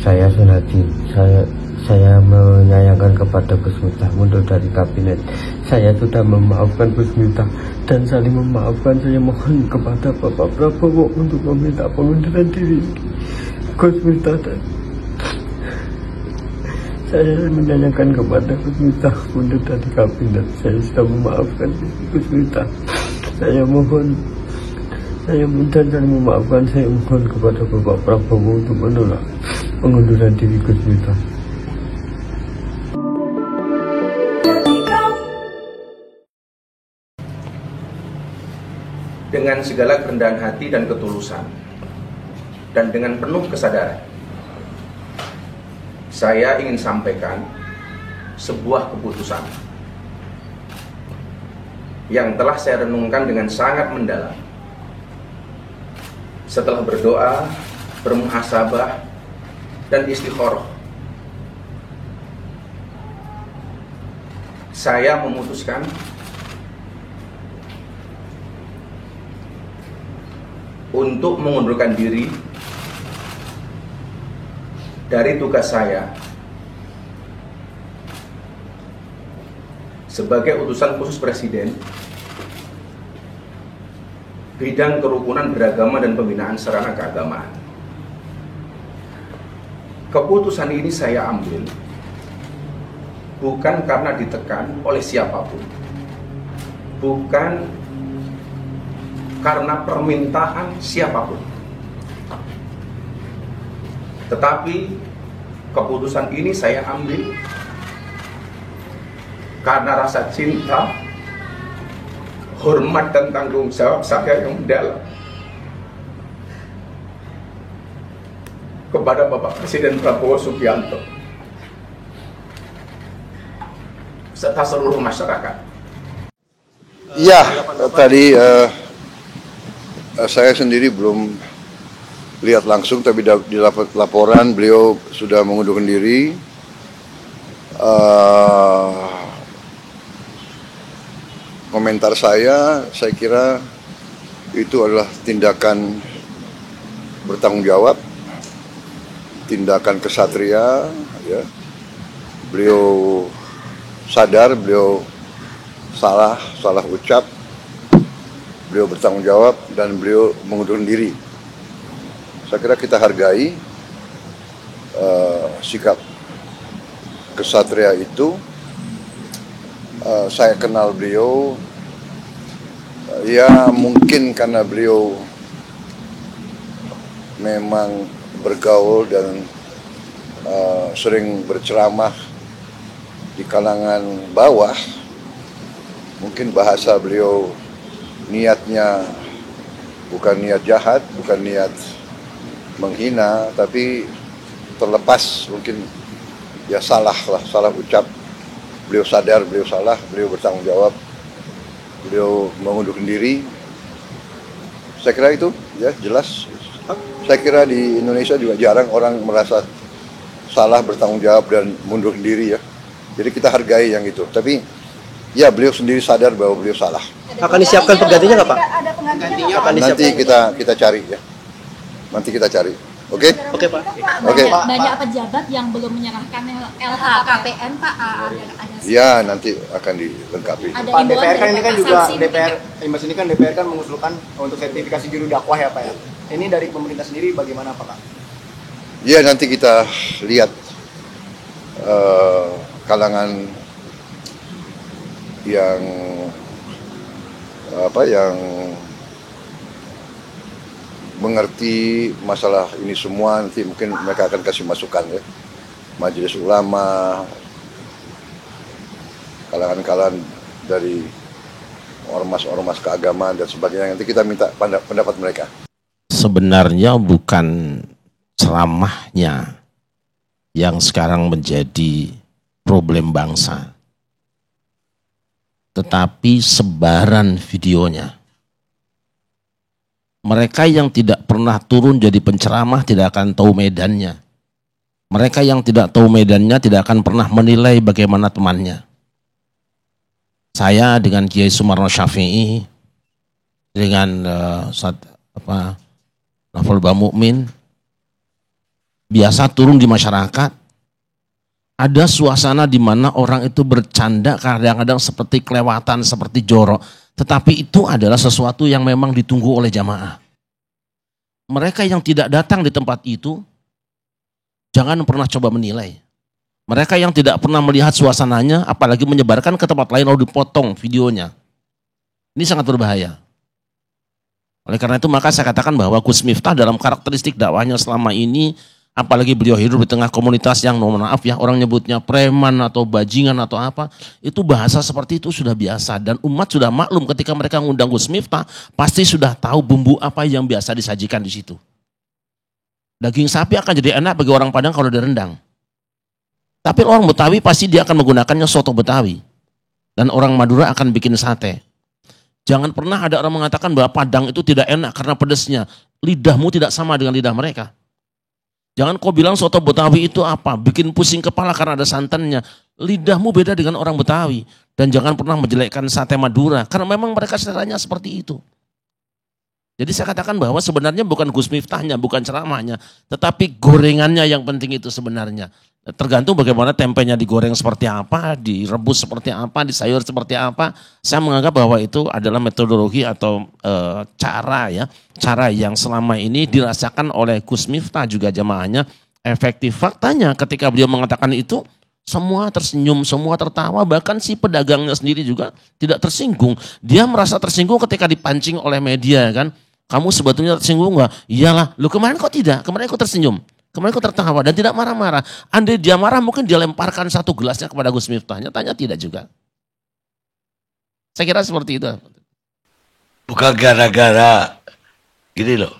Saya Sunadi, saya menyayangkan kepada Gus Miftah mundur dari kabinet. Saya sudah memaafkan Gus Miftah dan saling memaafkan. Saya mohon kepada Bapak Prabowo untuk meminta pengunduran diri Gus Miftah. Dan saya menyayangkan kepada Gus Miftah mundur dari kabinet. Saya sudah memaafkan Gus Miftah. Saya mohon, saya memaafkan. Saya mohon kepada Bapak Prabowo untuk menolak pengunduran diri Gus Miftah. Dengan segala kerendahan hati dan ketulusan, dan dengan penuh kesadaran, saya ingin sampaikan sebuah keputusan yang telah saya renungkan dengan sangat mendalam. Setelah berdoa, bermuhasabah, dan istikharah, saya memutuskan untuk mengundurkan diri dari tugas saya sebagai utusan khusus Presiden bidang kerukunan beragama dan pembinaan sarana keagamaan. Keputusan ini saya ambil bukan karena ditekan oleh siapapun, bukan karena permintaan siapapun, tetapi keputusan ini saya ambil karena rasa cinta, hormat, dan tanggung jawab saya yang mendalam kepada Bapak Presiden Prabowo Subianto serta seluruh masyarakat. Ya, tadi saya sendiri belum lihat langsung, tapi di laporan beliau sudah mengundurkan diri. Komentar saya kira itu adalah tindakan bertanggung jawab, tindakan kesatria. Ya. Beliau sadar, beliau salah ucap. Beliau bertanggung jawab dan beliau mengundurkan diri. Saya kira kita hargai sikap kesatria itu. Saya kenal beliau, ya mungkin karena beliau memang bergaul dan sering berceramah di kalangan bawah. Mungkin bahasa beliau niatnya bukan niat jahat, bukan niat menghina, tapi terlepas mungkin ya salah ucap. Beliau sadar, beliau salah, beliau bertanggung jawab, beliau mengundurkan diri. Saya kira itu ya jelas. Saya kira di Indonesia juga jarang orang merasa salah, bertanggung jawab, dan mundurkan diri ya. Jadi kita hargai yang itu. Tapi ya beliau sendiri sadar bahwa beliau salah. Akan disiapkan penggantinya nggak Pak? Nanti kita cari ya. Nanti kita cari. Oke? Oke Pak. Oke. Banyak pejabat yang belum menyerahkan LHKPN Pak. Ya nanti akan dilengkapi. Pak, DPR kan ini kan juga DPR kan mengusulkan untuk sertifikasi juru dakwah ya Pak ya. Ini dari pemerintah sendiri bagaimana Pak? Ya nanti kita lihat kalangan yang mengerti masalah ini semua, nanti mungkin mereka akan kasih masukan ya. Majelis ulama, kalangan-kalangan dari ormas-ormas keagamaan dan sebagainya, nanti kita minta pendapat mereka. Sebenarnya bukan ceramahnya yang sekarang menjadi problem bangsa, tetapi sebaran videonya. Mereka yang tidak pernah turun jadi penceramah tidak akan tahu medannya. Mereka yang tidak tahu medannya tidak akan pernah menilai bagaimana temannya. Saya dengan Kiai Sumarno Syafi'i, dengan Nafal Bamukmin, biasa turun di masyarakat, ada suasana di mana orang itu bercanda kadang-kadang seperti kelewatan, seperti jorok. Tetapi itu adalah sesuatu yang memang ditunggu oleh jamaah. Mereka yang tidak datang di tempat itu, jangan pernah coba menilai. Mereka yang tidak pernah melihat suasananya, apalagi menyebarkan ke tempat lain lalu dipotong videonya. Ini sangat berbahaya. Oleh karena itu maka saya katakan bahwa Gus Miftah dalam karakteristik dakwahnya selama ini, apalagi beliau hidup di tengah komunitas yang mohon maaf ya, orang nyebutnya preman atau bajingan atau apa, itu bahasa seperti itu sudah biasa. Dan umat sudah maklum ketika mereka mengundang Gus Miftah, pasti sudah tahu bumbu apa yang biasa disajikan di situ. Daging sapi akan jadi enak bagi orang Padang kalau direndang. Tapi orang Betawi pasti dia akan menggunakannya soto Betawi. Dan orang Madura akan bikin sate. Jangan pernah ada orang mengatakan bahwa Padang itu tidak enak karena pedasnya. Lidahmu tidak sama dengan lidah mereka. Jangan kau bilang soto Betawi itu apa, bikin pusing kepala karena ada santannya. Lidahmu beda dengan orang Betawi. Dan jangan pernah menjelekkan sate Madura, karena memang mereka seleranya seperti itu. Jadi saya katakan bahwa sebenarnya bukan Gus Miftahnya, bukan ceramahnya, tetapi gorengannya yang penting itu sebenarnya. Tergantung bagaimana tempenya digoreng seperti apa, direbus seperti apa, disayur seperti apa. Saya menganggap bahwa itu adalah metodologi atau cara yang selama ini dirasakan oleh Gus Miftah juga jamaahnya efektif. Faktanya ketika beliau mengatakan itu, semua tersenyum, semua tertawa, bahkan si pedagangnya sendiri juga tidak tersinggung. Dia merasa tersinggung ketika dipancing oleh media kan. Kamu sebetulnya tersinggung nggak? Iyalah, lu kemarin kok tidak? Kemarin kok tersenyum? Kemarin kok tertawa dan tidak marah-marah. Andai dia marah mungkin dia lemparkan satu gelasnya kepada Gus Miftah. Nyatanya tidak juga. Saya kira seperti itu. Bukan gara-gara gini loh.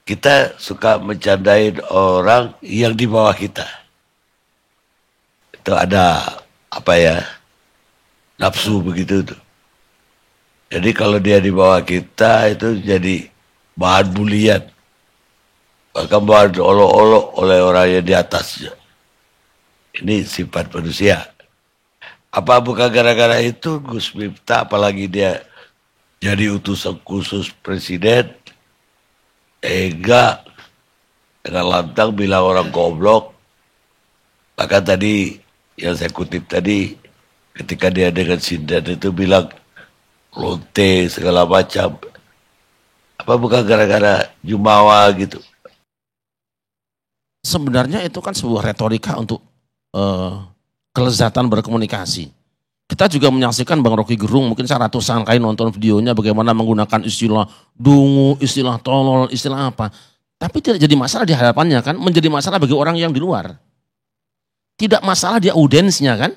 Kita suka mencandain orang yang di bawah kita. Itu ada apa ya? Nafsu begitu tuh. Jadi kalau dia di bawah kita itu jadi bahan bulian. Bahkan bahan olok-olok oleh orang yang di atasnya. Ini sifat manusia. Apa bukan gara-gara itu Gus Miftah, apalagi dia jadi utusan khusus presiden, enggak dengan lantang bilang orang goblok. Bahkan tadi yang saya kutip tadi, ketika dia dengan Sindan itu bilang lonte segala macam. Apa bukan gara-gara jumawa gitu? Sebenarnya itu kan sebuah retorika untuk kelezatan berkomunikasi. Kita juga menyaksikan Bang Rocky Gerung, mungkin saya ratusan kali nonton videonya bagaimana menggunakan istilah dungu, istilah tolol, istilah apa. Tapi tidak jadi masalah di hadapannya kan, menjadi masalah bagi orang yang di luar. Tidak masalah dia audiensnya kan.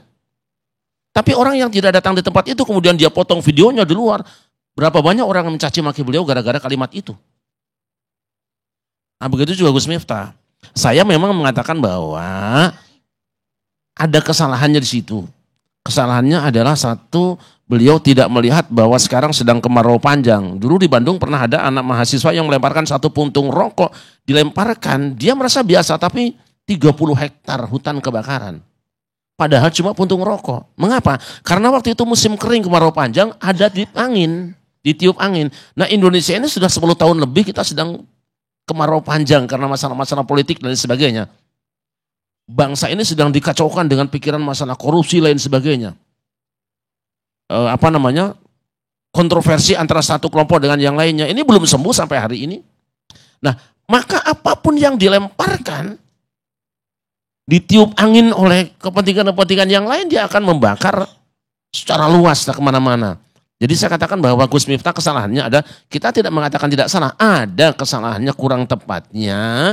Tapi orang yang tidak datang di tempat itu kemudian dia potong videonya di luar. Berapa banyak orang yang mencaci maki beliau gara-gara kalimat itu. Nah begitu juga Gus Miftah. Saya memang mengatakan bahwa ada kesalahannya di situ. Kesalahannya adalah satu, beliau tidak melihat bahwa sekarang sedang kemarau panjang. Dulu di Bandung pernah ada anak mahasiswa yang melemparkan satu puntung rokok. Dilemparkan, dia merasa biasa tapi 30 hektar hutan kebakaran. Padahal cuma puntung rokok. Mengapa? Karena waktu itu musim kering kemarau panjang, ada ditiup angin. Nah Indonesia ini sudah 10 tahun lebih kita sedang kemarau panjang karena masalah-masalah politik dan sebagainya. Bangsa ini sedang dikacaukan dengan pikiran masalah korupsi lain sebagainya. Kontroversi antara satu kelompok dengan yang lainnya. Ini belum sembuh sampai hari ini. Nah, maka apapun yang dilemparkan, ditiup angin oleh kepentingan-kepentingan yang lain, dia akan membakar secara luas kemana-mana. Jadi saya katakan bahwa Gus Miftah kesalahannya ada, kita tidak mengatakan tidak salah, ada kesalahannya kurang tepatnya,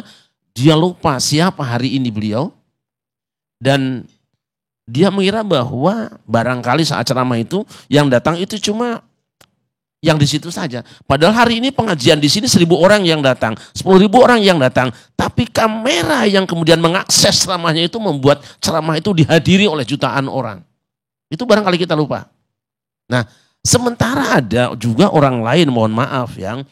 dia lupa siapa hari ini beliau, dan dia mengira bahwa barangkali saat ceramah itu yang datang itu cuma yang di situ saja. Padahal hari ini pengajian di sini 1.000 orang yang datang, 10.000 orang yang datang, tapi kamera yang kemudian mengakses ceramahnya itu membuat ceramah itu dihadiri oleh jutaan orang. Itu barangkali kita lupa. Nah, sementara ada juga orang lain, mohon maaf yang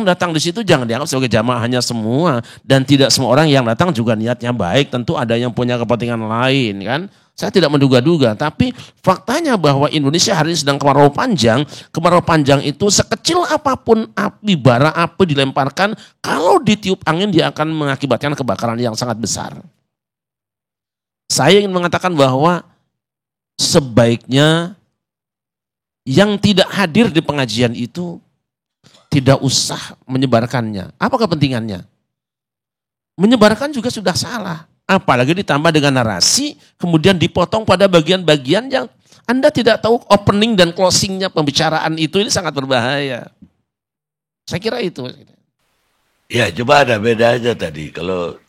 datang di situ jangan dianggap sebagai jamaahnya semua, dan tidak semua orang yang datang juga niatnya baik, tentu ada yang punya kepentingan lain kan. Saya tidak menduga-duga, tapi faktanya bahwa Indonesia hari ini sedang kemarau panjang. Kemarau panjang itu sekecil apapun api, bara api dilemparkan, kalau ditiup angin dia akan mengakibatkan kebakaran yang sangat besar. Saya ingin mengatakan bahwa sebaiknya yang tidak hadir di pengajian itu tidak usah menyebarkannya. Apa kepentingannya? Menyebarkan juga sudah salah. Apalagi ditambah dengan narasi, kemudian dipotong pada bagian-bagian yang Anda tidak tahu opening dan closingnya pembicaraan itu, ini sangat berbahaya. Saya kira itu. Ya, coba ada bedanya tadi. Kalau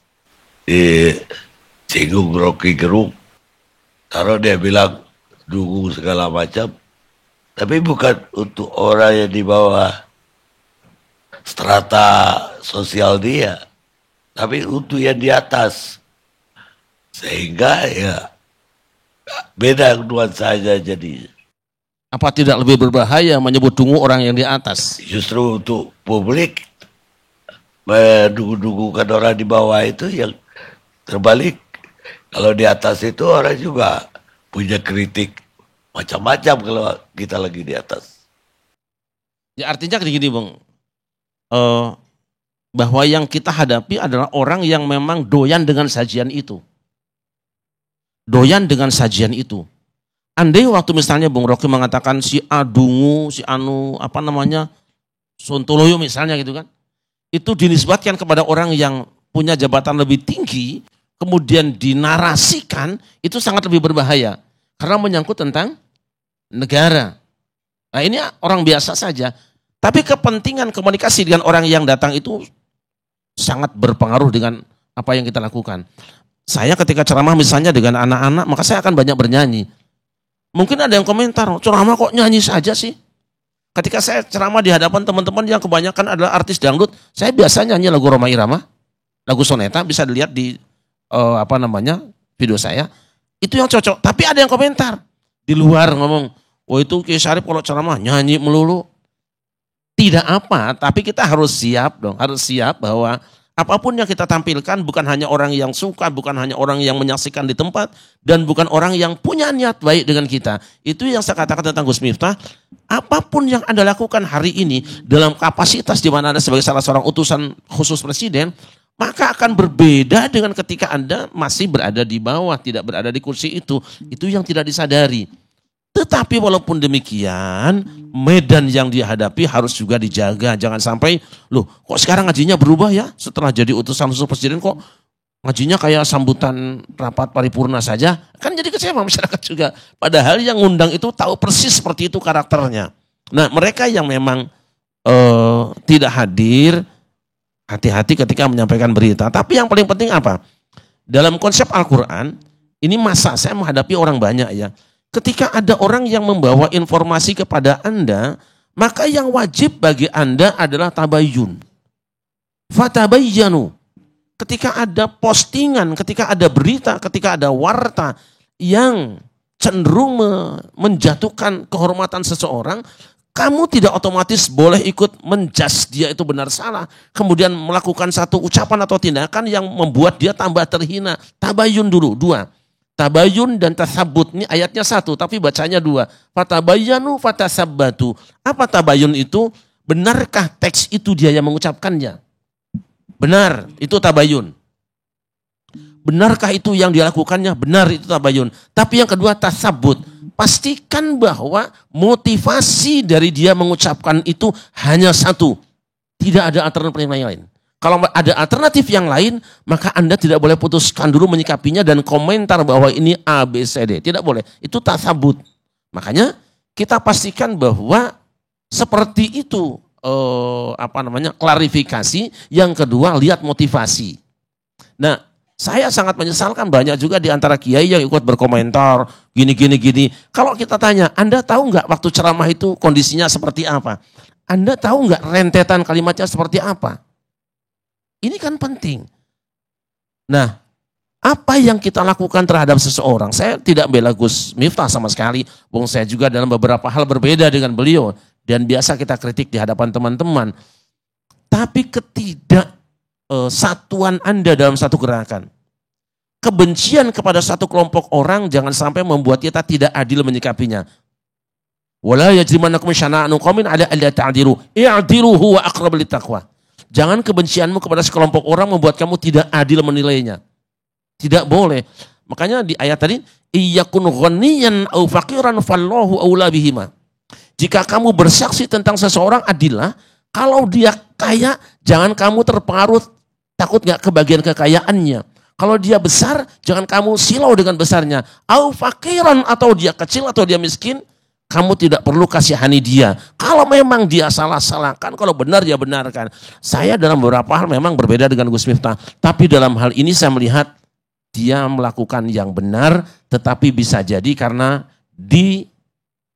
singgung Rocky Gerung, kalau dia bilang dukung segala macam, tapi bukan untuk orang yang di bawah strata sosial dia, tapi untuk yang di atas. Sehingga ya beda nuansanya jadi. Apa tidak lebih berbahaya menyebut dungu orang yang di atas? Justru untuk publik mendungu-dungukan orang di bawah itu yang terbalik. Kalau di atas itu orang juga punya kritik macam-macam kalau kita lagi di atas. Ya artinya gini Bang, bahwa yang kita hadapi adalah orang yang memang doyan dengan sajian itu. Doyan dengan sajian itu. Andai waktu misalnya Bung Rocky mengatakan si Adungu, si Anu, apa namanya, Sontoloyo misalnya gitu kan. Itu dinisbatkan kepada orang yang punya jabatan lebih tinggi, kemudian dinarasikan, itu sangat lebih berbahaya. Karena menyangkut tentang negara. Nah ini orang biasa saja. Tapi kepentingan komunikasi dengan orang yang datang itu sangat berpengaruh dengan apa yang kita lakukan. Saya ketika ceramah misalnya dengan anak-anak, maka saya akan banyak bernyanyi. Mungkin ada yang komentar, ceramah kok nyanyi saja sih? Ketika saya ceramah di hadapan teman-teman yang kebanyakan adalah artis dangdut, saya biasa nyanyi lagu Rhoma Irama, lagu soneta, bisa dilihat di video saya. Itu yang cocok. Tapi ada yang komentar di luar ngomong, oh itu Kiai Syarif kalau ceramah nyanyi melulu. Tidak apa, tapi kita harus siap dong, harus siap bahwa apapun yang kita tampilkan bukan hanya orang yang suka, bukan hanya orang yang menyaksikan di tempat, dan bukan orang yang punya niat baik dengan kita. Itu yang saya katakan tentang Gus Miftah, apapun yang Anda lakukan hari ini dalam kapasitas di mana Anda sebagai salah seorang utusan khusus Presiden, maka akan berbeda dengan ketika Anda masih berada di bawah, tidak berada di kursi itu. Itu yang tidak disadari. Tetapi walaupun demikian, medan yang dihadapi harus juga dijaga. Jangan sampai, loh kok sekarang ngajinya berubah ya? Setelah jadi utusan khusus Presiden kok ngajinya kayak sambutan rapat paripurna saja? Kan jadi kecewa masyarakat juga. Padahal yang ngundang itu tahu persis seperti itu karakternya. Nah mereka yang memang tidak hadir, hati-hati ketika menyampaikan berita. Tapi yang paling penting apa? Dalam konsep Al-Quran, ini masa saya menghadapi orang banyak ya. Ketika ada orang yang membawa informasi kepada Anda, maka yang wajib bagi Anda adalah tabayyun. Fatabayyanu. Ketika ada postingan, ketika ada berita, ketika ada warta yang cenderung menjatuhkan kehormatan seseorang, kamu tidak otomatis boleh ikut menjas dia itu benar salah. Kemudian melakukan satu ucapan atau tindakan yang membuat dia tambah terhina. Tabayyun dulu, 2. Tabayun dan tasabbut, ini ayatnya 1 tapi bacanya 2. Fatabayyanu fatasabbatu. Apa tabayun itu? Benarkah teks itu dia yang mengucapkannya? Benar, itu tabayun. Benarkah itu yang dilakukannya? Benar, itu tabayun. Tapi yang kedua tasabbut. Pastikan bahwa motivasi dari dia mengucapkan itu hanya 1. Tidak ada alternatif yang lain. Kalau ada alternatif yang lain, maka Anda tidak boleh putuskan dulu menyikapinya dan komentar bahwa ini A, B, C, D. Tidak boleh. Itu tasabut. Makanya kita pastikan bahwa seperti itu klarifikasi. Yang kedua, lihat motivasi. Nah, saya sangat menyesalkan banyak juga di antara kiai yang ikut berkomentar gini. Kalau kita tanya, Anda tahu nggak waktu ceramah itu kondisinya seperti apa? Anda tahu nggak rentetan kalimatnya seperti apa? Ini kan penting. Nah, apa yang kita lakukan terhadap seseorang? Saya tidak bela Gus Miftah sama sekali. Wong saya juga dalam beberapa hal berbeda dengan beliau. Dan biasa kita kritik di hadapan teman-teman. Tapi satuan Anda dalam satu gerakan. kebencian kepada satu kelompok orang jangan sampai membuat kita tidak adil menyikapinya. Wala yajrimannakum syana'anu qaumin 'ala alla ta'dilu, i'dilu huwa aqrabu littaqwa. Jangan kebencianmu kepada sekelompok orang membuat kamu tidak adil menilainya. Tidak boleh. Makanya di ayat tadi, iyakun ghaniyan aw faqiran fallahu aula bihima. Jika kamu bersaksi tentang seseorang, adillah. Kalau dia kaya, jangan kamu terpengaruh, takut gak kebagian kekayaannya. Kalau dia besar, jangan kamu silau dengan besarnya. Aw faqiran, atau dia kecil atau dia miskin, kamu tidak perlu kasihani dia. Kalau memang dia salah-salahkan, kalau benar ya benarkan. Saya dalam beberapa hal memang berbeda dengan Gus Miftah. Tapi dalam hal ini saya melihat dia melakukan yang benar, tetapi bisa jadi karena di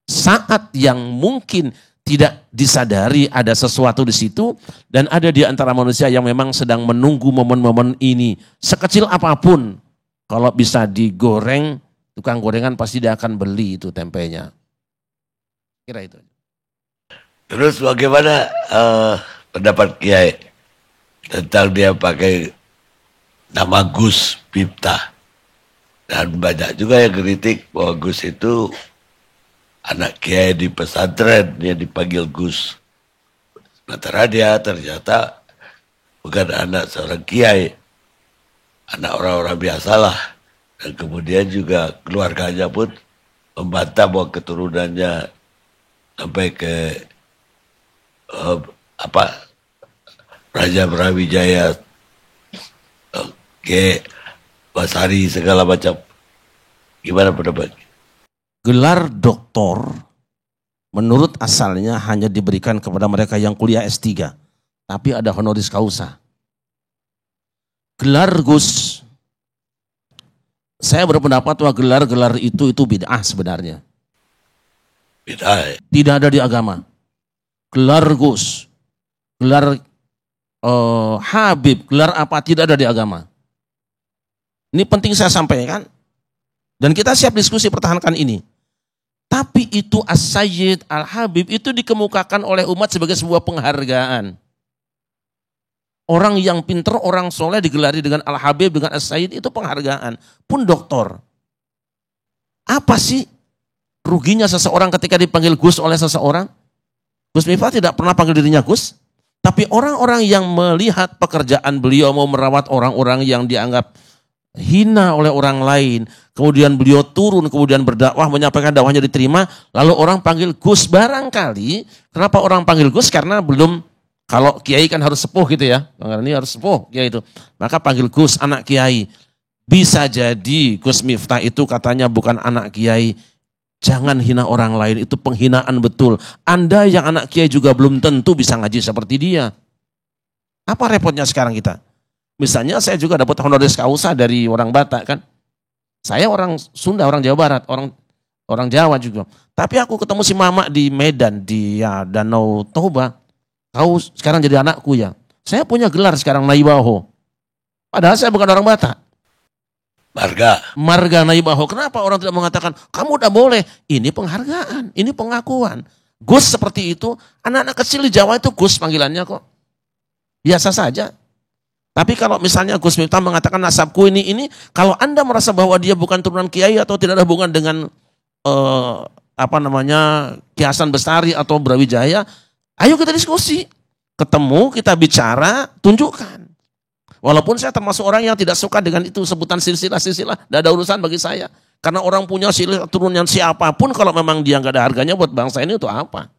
saat yang mungkin tidak disadari ada sesuatu di situ, dan ada di antara manusia yang memang sedang menunggu momen-momen ini. Sekecil apapun, kalau bisa digoreng, tukang gorengan pasti dia akan beli itu tempenya. Kira itu. Terus bagaimana pendapat Kiai tentang dia pakai nama Gus Miftah? Dan banyak juga yang kritik bahwa Gus itu anak Kiai di pesantren, dia dipanggil Gus. Sementara dia ternyata bukan anak seorang Kiai, anak orang-orang biasalah. Dan kemudian juga keluarganya pun membantah bahwa keturunannya sampai ke Raja Brawijaya, ke Basari segala macam. Gimana pendapat? Gelar doktor menurut asalnya hanya diberikan kepada mereka yang kuliah S3. Tapi ada honoris causa. Gelar Gus, saya berpendapat bahwa gelar-gelar itu bid'ah sebenarnya. Bid'ah. Tidak ada di agama. Gelar Gus, gelar Habib, gelar apa tidak ada di agama. Ini penting saya sampaikan. Dan kita siap diskusi pertahankan ini. Tapi itu As-Sayyid, Al-Habib itu dikemukakan oleh umat sebagai sebuah penghargaan. Orang yang pinter, orang soleh digelari dengan Al-Habib, dengan As-Sayyid itu penghargaan. Pun doktor. Apa sih ruginya seseorang ketika dipanggil Gus oleh seseorang? Gus Miftah tidak pernah panggil dirinya Gus. Tapi orang-orang yang melihat pekerjaan beliau mau merawat orang-orang yang dianggap hina oleh orang lain, kemudian beliau turun, kemudian berdakwah, menyampaikan dakwahnya diterima, lalu orang panggil Gus. Barangkali, kenapa orang panggil Gus? Karena belum, kalau kiai kan harus sepuh gitu ya, ini harus sepuh kiai itu, maka panggil Gus, anak kiai. Bisa jadi Gus Miftah itu katanya bukan anak kiai. Jangan hina orang lain, itu penghinaan betul. Anda yang anak kiai juga belum tentu bisa ngaji seperti dia. Apa repotnya sekarang kita? Misalnya saya juga dapat honoris causa dari orang Batak kan. Saya orang Sunda, orang Jawa Barat, orang Jawa juga. Tapi aku ketemu si Mama di Medan, di Danau Toba. Kau sekarang jadi anakku ya. Saya punya gelar sekarang Naibaho. Padahal saya bukan orang Batak. Marga Naibaho. Kenapa orang tidak mengatakan, kamu udah boleh. Ini penghargaan, ini pengakuan. Gus seperti itu, anak-anak kecil di Jawa itu Gus panggilannya kok. Biasa saja. Tapi kalau misalnya Gus Miftah mengatakan nasabku ini, kalau Anda merasa bahwa dia bukan turunan kiai atau tidak ada hubungan dengan Ki Hasan Bestari atau Brawijaya, ayo kita diskusi. Ketemu, kita bicara, tunjukkan. Walaupun saya termasuk orang yang tidak suka dengan itu sebutan silsilah-silsilah, tidak ada urusan bagi saya. Karena orang punya silsilah turunan siapapun, kalau memang dia nggak ada harganya buat bangsa ini untuk apa?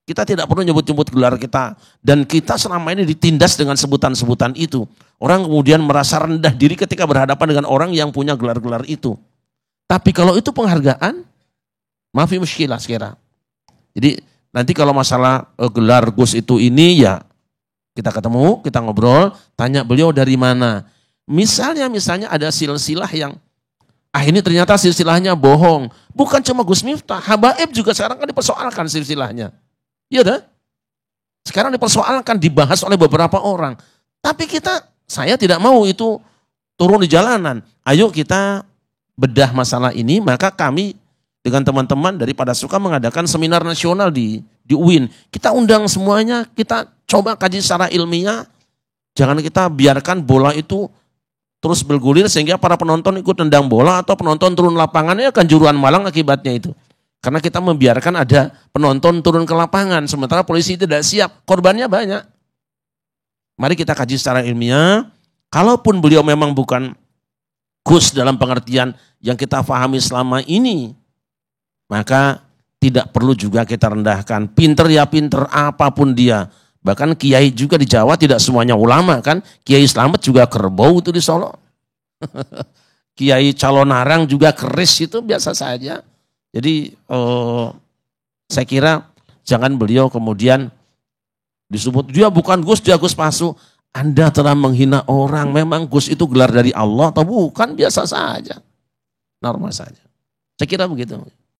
Kita tidak perlu nyebut-nyebut gelar kita. Dan kita selama ini ditindas dengan sebutan-sebutan itu. Orang kemudian merasa rendah diri ketika berhadapan dengan orang yang punya gelar-gelar itu. Tapi kalau itu penghargaan, maafi muskilah sekira. Jadi nanti kalau masalah gelar Gus itu ini ya kita ketemu, kita ngobrol, tanya beliau dari mana. Misalnya ada silsilah yang ini ternyata silsilahnya bohong. Bukan cuma Gus Miftah, Habaib juga sekarang kan dipersoalkan silsilahnya. Iya dah. Sekarang dipersoalkan, dibahas oleh beberapa orang. Tapi saya tidak mau itu turun di jalanan. Ayo kita bedah masalah ini, maka kami dengan teman-teman daripada suka mengadakan seminar nasional di UIN. Kita undang semuanya, kita coba kaji secara ilmiah. Jangan kita biarkan bola itu terus bergulir sehingga para penonton ikut tendang bola atau penonton turun lapangannya akan juruan malang akibatnya itu. Karena kita membiarkan ada penonton turun ke lapangan sementara polisi tidak siap, korbannya banyak. Mari kita kaji secara ilmiah. Kalaupun beliau memang bukan Gus dalam pengertian yang kita pahami selama ini, maka tidak perlu juga kita rendahkan. Pinter ya pinter, apapun dia. Bahkan kiai juga di Jawa tidak semuanya ulama kan. Kiai Slamet juga kerbau itu di Solo. Kiai Calonarang juga keris itu biasa saja. Jadi saya kira jangan beliau kemudian disebut dia bukan Gus, dia Gus palsu. Anda telah menghina orang. Memang Gus itu gelar dari Allah atau bukan? Biasa saja. Normal saja. Saya kira begitu.